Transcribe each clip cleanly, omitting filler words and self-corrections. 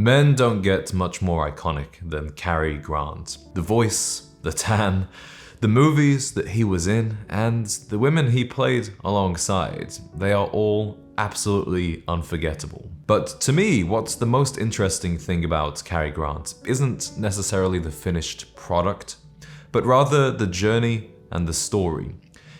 Men don't get much more iconic than Cary Grant. The voice, the tan, the movies that he was in, and the women he played alongside, they are all absolutely unforgettable. But to me, what's the most interesting thing about Cary Grant isn't necessarily the finished product, but rather the journey and the story.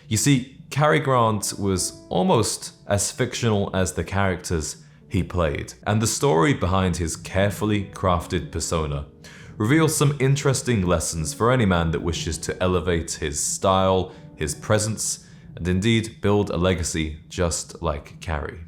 You see, Cary Grant was almost as fictional as the characters he played, and the story behind his carefully crafted persona reveals some interesting lessons for any man that wishes to elevate his style, his presence, and indeed build a legacy just like Cary.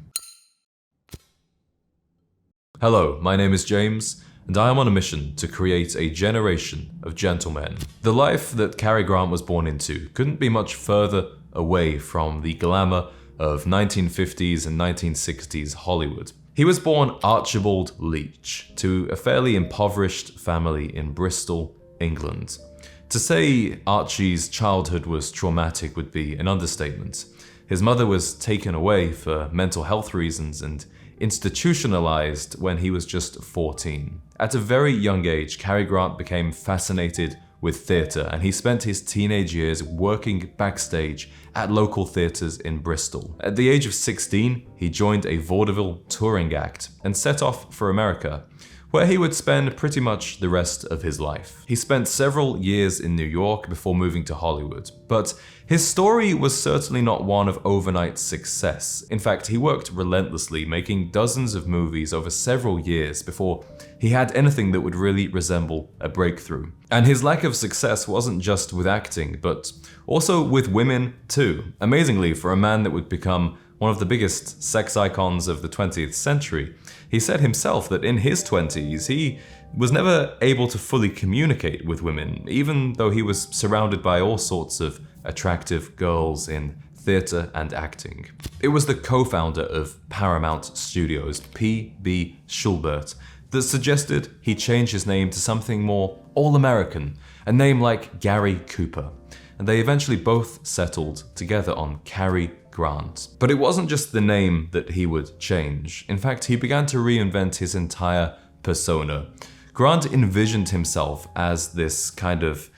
Hello, my name is James, and I am on a mission to create a generation of gentlemen. The life that Cary Grant was born into couldn't be much further away from the glamour of 1950s and 1960s Hollywood. He was born Archibald Leach to a fairly impoverished family in Bristol, England. To say Archie's childhood was traumatic would be an understatement. His mother was taken away for mental health reasons and institutionalized when he was just 14. At a very young age, Cary Grant became fascinated with theatre, and he spent his teenage years working backstage at local theatres in Bristol. At the age of 16, he joined a vaudeville touring act and set off for America, where he would spend pretty much the rest of his life. He spent several years in New York before moving to Hollywood, but his story was certainly not one of overnight success. In fact, he worked relentlessly, making dozens of movies over several years before he had anything that would really resemble a breakthrough. And his lack of success wasn't just with acting, but also with women too. Amazingly, for a man that would become one of the biggest sex icons of the 20th century, he said himself that in his 20s, he was never able to fully communicate with women, even though he was surrounded by all sorts of attractive girls in theatre and acting. It was the co-founder of Paramount Studios, P.B. Schulbert, that suggested he change his name to something more all-American, a name like Gary Cooper, and they eventually both settled together on Cary Grant. But it wasn't just the name that he would change. In fact, he began to reinvent his entire persona. Grant envisioned himself as this kind of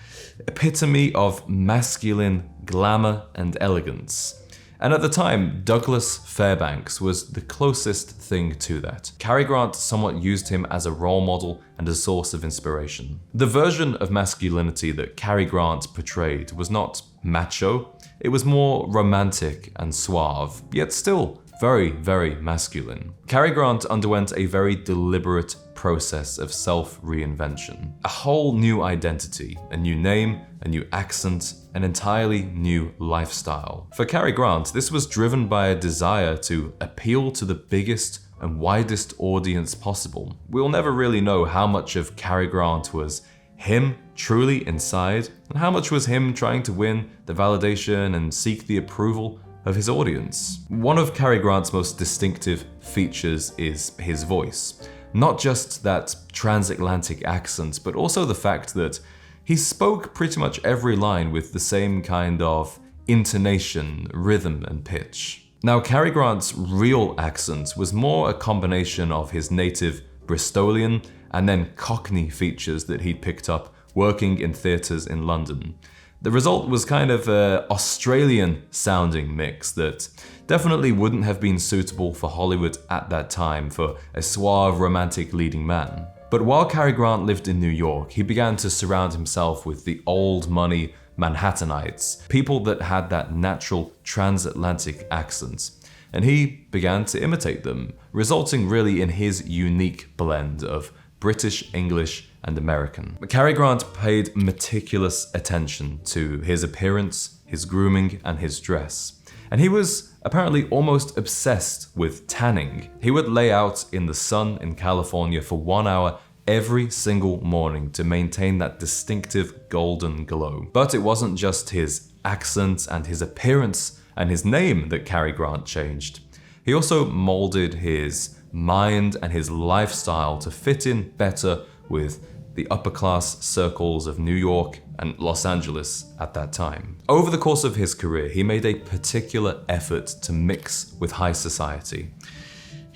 epitome of masculine glamour and elegance. And at the time, Douglas Fairbanks was the closest thing to that. Cary Grant somewhat used him as a role model and a source of inspiration. The version of masculinity that Cary Grant portrayed was not macho, it was more romantic and suave, yet still very, very masculine. Cary Grant underwent a very deliberate process of self-reinvention. A whole new identity, a new name, a new accent, an entirely new lifestyle. For Cary Grant, this was driven by a desire to appeal to the biggest and widest audience possible. We'll never really know how much of Cary Grant was him truly inside, and how much was him trying to win the validation and seek the approval of his audience. One of Cary Grant's most distinctive features is his voice. Not just that transatlantic accent, but also the fact that he spoke pretty much every line with the same kind of intonation, rhythm, and pitch. Now, Cary Grant's real accent was more a combination of his native Bristolian and then Cockney features that he'd picked up working in theatres in London. The result was kind of an Australian-sounding mix that definitely wouldn't have been suitable for Hollywood at that time for a suave, romantic leading man. But while Cary Grant lived in New York, he began to surround himself with the old money Manhattanites, people that had that natural transatlantic accent, and he began to imitate them, resulting really in his unique blend of British, English, and American. Cary Grant paid meticulous attention to his appearance, his grooming, and his dress. And he was apparently almost obsessed with tanning. He would lay out in the sun in California for 1 hour every single morning to maintain that distinctive golden glow. But it wasn't just his accent and his appearance and his name that Cary Grant changed. He also molded his mind and his lifestyle to fit in better with the upper-class circles of New York and Los Angeles at that time. Over the course of his career, he made a particular effort to mix with high society.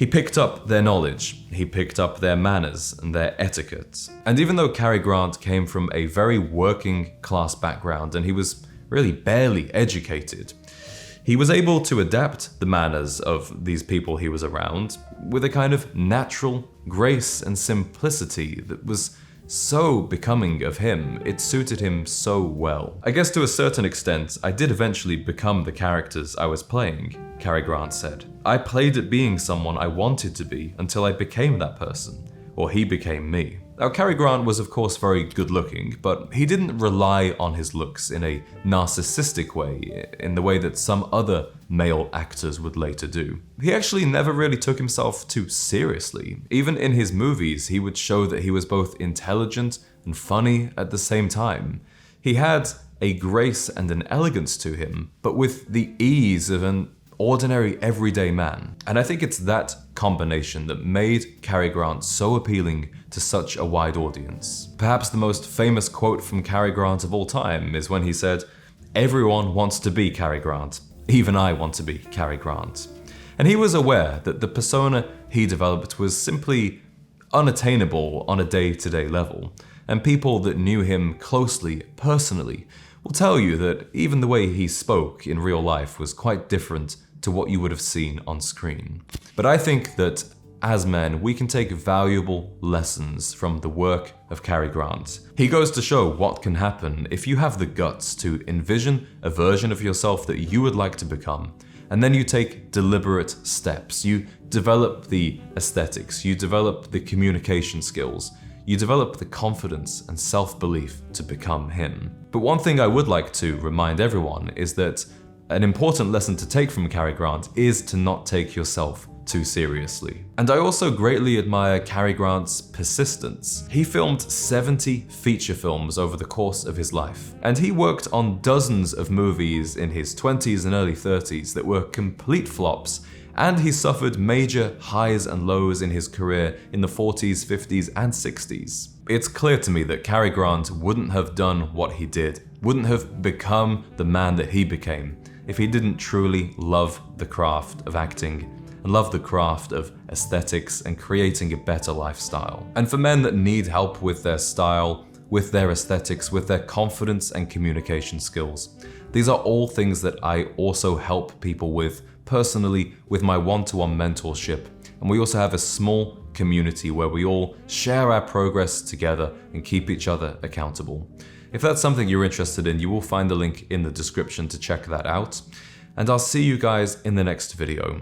He picked up their knowledge, he picked up their manners and their etiquette. And even though Cary Grant came from a very working class background and he was really barely educated, he was able to adapt the manners of these people he was around with a kind of natural grace and simplicity that was so becoming of him. It suited him so well. I guess to a certain extent, I did eventually become the characters I was playing, Cary Grant said. I played at being someone I wanted to be until I became that person, or he became me. Now, Cary Grant was of course very good looking, but he didn't rely on his looks in a narcissistic way, in the way that some other male actors would later do. He actually never really took himself too seriously. Even in his movies, he would show that he was both intelligent and funny at the same time. He had a grace and an elegance to him, but with the ease of an ordinary everyday man. And I think it's that combination that made Cary Grant so appealing to such a wide audience. Perhaps the most famous quote from Cary Grant of all time is when he said, "Everyone wants to be Cary Grant. Even I want to be Cary Grant." And he was aware that the persona he developed was simply unattainable on a day-to-day level. And people that knew him closely, personally, will tell you that even the way he spoke in real life was quite different to what you would have seen on screen. But I think that as men, we can take valuable lessons from the work of Cary Grant. He goes to show what can happen if you have the guts to envision a version of yourself that you would like to become, and then you take deliberate steps. You develop the aesthetics, you develop the communication skills, you develop the confidence and self-belief to become him. But one thing I would like to remind everyone is that an important lesson to take from Cary Grant is to not take yourself too seriously. And I also greatly admire Cary Grant's persistence. He filmed 70 feature films over the course of his life, and he worked on dozens of movies in his 20s and early 30s that were complete flops, and he suffered major highs and lows in his career in the 40s, 50s, and 60s. It's clear to me that Cary Grant wouldn't have done what he did, wouldn't have become the man that he became, if he didn't truly love the craft of acting and love the craft of aesthetics and creating a better lifestyle. And for men that need help with their style, with their aesthetics, with their confidence and communication skills, these are all things that I also help people with personally with my one-to-one mentorship. And we also have a small community where we all share our progress together and keep each other accountable. If that's something you're interested in, you will find the link in the description to check that out. And I'll see you guys in the next video.